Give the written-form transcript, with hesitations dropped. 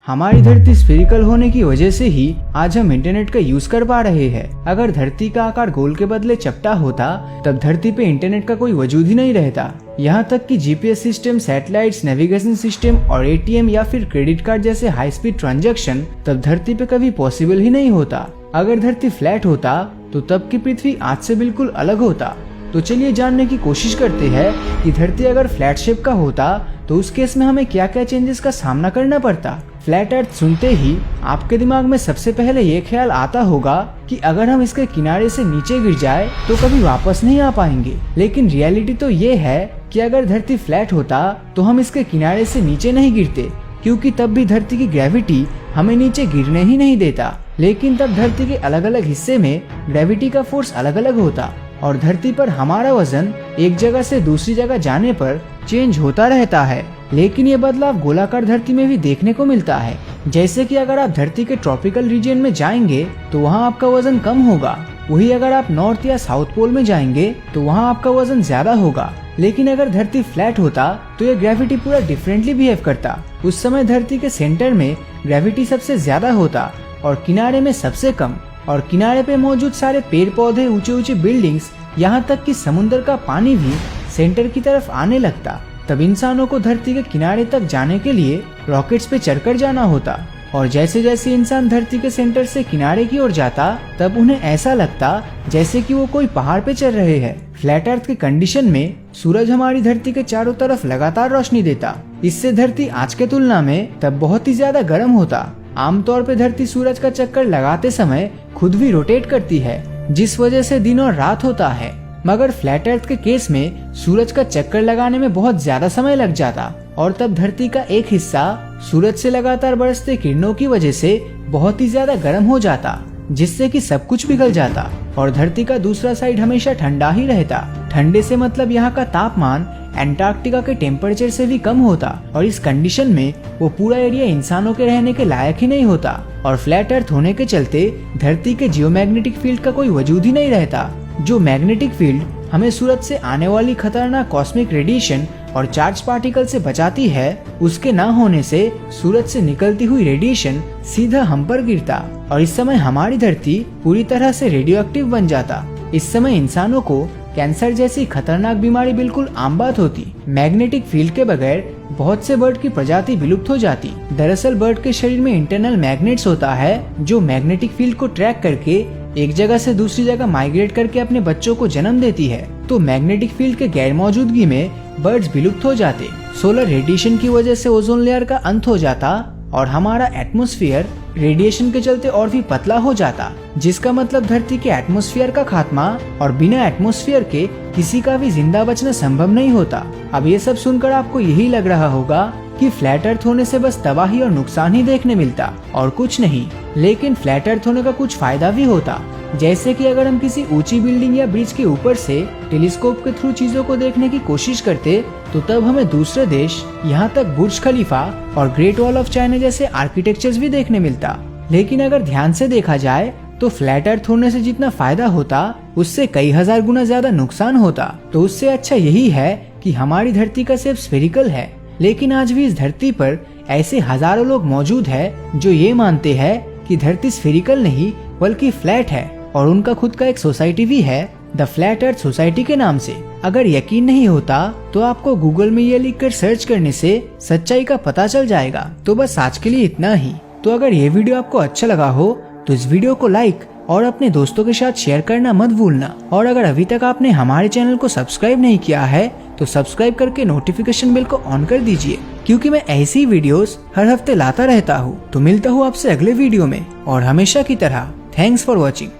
हमारी धरती स्फेरिकल होने की वजह से ही आज हम इंटरनेट का यूज कर पा रहे हैं। अगर धरती का आकार गोल के बदले चपटा होता तब धरती पे इंटरनेट का कोई वजूद ही नहीं रहता। यहाँ तक कि GPS system, satellites, navigation system और एटीएम या फिर क्रेडिट कार्ड जैसे हाई स्पीड ट्रांजैक्शन तब धरती पे कभी पॉसिबल ही नहीं होता। अगर धरती फ्लैट होता तो तब की पृथ्वी आज से बिल्कुल अलग होता। तो चलिए जानने की कोशिश करते हैं कि धरती अगर फ्लैट शेप का होता तो उस केस में हमें क्या क्या चेंजेस का सामना करना पड़ता। फ्लैट अर्थ सुनते ही आपके दिमाग में सबसे पहले ये ख्याल आता होगा कि अगर हम इसके किनारे से नीचे गिर जाए तो कभी वापस नहीं आ पाएंगे। लेकिन रियलिटी तो ये है कि अगर धरती फ्लैट होता तो हम इसके किनारे से नीचे नहीं गिरते, क्योंकि तब भी धरती की ग्रेविटी हमें नीचे गिरने ही नहीं देता। लेकिन तब धरती के अलग अलग हिस्से में ग्रेविटी का फोर्स अलग अलग होता और धरती पर हमारा वजन एक जगह से दूसरी जगह जाने पर चेंज होता रहता है। लेकिन ये बदलाव गोलाकार धरती में भी देखने को मिलता है। जैसे कि अगर आप धरती के ट्रॉपिकल रीजन में जाएंगे तो वहाँ आपका वजन कम होगा, वही अगर आप नॉर्थ या साउथ पोल में जाएंगे तो वहाँ आपका वजन ज्यादा होगा। लेकिन अगर धरती फ्लैट होता तो ये ग्रेविटी पूरा डिफरेंटली बिहेव करता। उस समय धरती के सेंटर में ग्रेविटी सबसे ज्यादा होता और किनारे में सबसे कम, और किनारे पे मौजूद सारे पेड़ पौधे, ऊंचे ऊंचे बिल्डिंग्स, यहाँ तक कि समुद्र का पानी भी सेंटर की तरफ आने लगता। तब इंसानों को धरती के किनारे तक जाने के लिए रॉकेट्स पे चढ़कर जाना होता, और जैसे जैसे इंसान धरती के सेंटर से किनारे की ओर जाता तब उन्हें ऐसा लगता जैसे कि वो कोई पहाड़ पे चल रहे हैं। फ्लैट अर्थ के कंडीशन में सूरज हमारी धरती के चारों तरफ लगातार रोशनी देता। इससे धरती आज के तुलना में तब बहुत ही ज्यादा गर्म होता। आमतौर पे धरती सूरज का चक्कर लगाते समय खुद भी रोटेट करती है, जिस वजह से दिन और रात होता है। मगर फ्लैट अर्थ के केस में सूरज का चक्कर लगाने में बहुत ज्यादा समय लग जाता और तब धरती का एक हिस्सा सूरज से लगातार बरसते किरणों की वजह से बहुत ही ज्यादा गर्म हो जाता, जिससे कि सब कुछ पिघल जाता और धरती का दूसरा साइड हमेशा ठंडा ही रहता। ठंडे से मतलब यहाँ का तापमान एंटार्क्टिका के टेम्परेचर से भी कम होता और इस कंडीशन में वो पूरा एरिया इंसानों के रहने के लायक ही नहीं होता। और फ्लैट अर्थ होने के चलते धरती के जियोमैग्नेटिक फील्ड का कोई वजूद ही नहीं रहता। जो मैग्नेटिक फील्ड हमें सूरज से आने वाली खतरनाक कॉस्मिक रेडिएशन और चार्ज पार्टिकल से बचाती है, उसके ना होने से सूरज से निकलती हुई रेडिएशन सीधा हम पर गिरता और इस समय हमारी धरती पूरी तरह से रेडियोएक्टिव बन जाता। इस समय इंसानों को कैंसर जैसी खतरनाक बीमारी बिल्कुल आम बात होती। मैग्नेटिक फील्ड के बगैर बहुत से बर्ड की प्रजाति विलुप्त हो जाती। दरअसल बर्ड के शरीर में इंटरनल मैग्नेट्स होता है जो मैग्नेटिक फील्ड को ट्रैक करके एक जगह से दूसरी जगह माइग्रेट करके अपने बच्चों को जन्म देती है। तो मैग्नेटिक फील्ड के गैर मौजूदगी में बर्ड्स विलुप्त हो जाते। सोलर रेडिएशन की वजह से ओजोन लेयर का अंत हो जाता और हमारा एटमॉस्फेयर रेडिएशन के चलते और भी पतला हो जाता, जिसका मतलब धरती के एटमॉस्फेयर का खात्मा और बिना एटमॉस्फेयर के किसी का भी जिंदा बचना संभव नहीं होता। अब ये सब सुनकर आपको यही लग रहा होगा कि फ्लैट अर्थ होने से बस तबाही और नुकसान ही देखने मिलता और कुछ नहीं। लेकिन फ्लैट अर्थ होने का कुछ फायदा भी होता, जैसे कि अगर हम किसी ऊंची बिल्डिंग या ब्रिज के ऊपर से टेलीस्कोप के थ्रू चीजों को देखने की कोशिश करते तो तब हमें दूसरे देश, यहाँ तक बुर्ज खलीफा और ग्रेट वॉल ऑफ चाइना जैसे आर्किटेक्चर्स भी देखने मिलता। लेकिन अगर ध्यान से देखा जाए तो फ्लैट अर्थ होने से जितना फायदा होता उससे कई हजार गुना ज्यादा नुकसान होता। तो उससे अच्छा यही है कि हमारी धरती का शेप स्फेरिकल है। लेकिन आज भी इस धरती पर ऐसे हजारों लोग मौजूद है जो ये मानते हैं कि धरती स्फेरिकल नहीं बल्कि फ्लैट है, और उनका खुद का एक सोसाइटी भी है, द फ्लैट अर्थ सोसाइटी के नाम से। अगर यकीन नहीं होता तो आपको गूगल में ये लिखकर सर्च करने से सच्चाई का पता चल जाएगा। तो बस आज के लिए इतना ही। तो अगर ये वीडियो आपको अच्छा लगा हो तो इस वीडियो को लाइक और अपने दोस्तों के साथ शेयर करना मत भूलना। और अगर अभी तक आपने हमारे चैनल को सब्सक्राइब नहीं किया है तो सब्सक्राइब करके नोटिफिकेशन बेल को ऑन कर दीजिए, क्योंकि मैं ऐसी वीडियोस हर हफ्ते लाता रहता हूँ। तो मिलता हूँ आपसे अगले वीडियो में, और हमेशा की तरह थैंक्स फॉर वॉचिंग।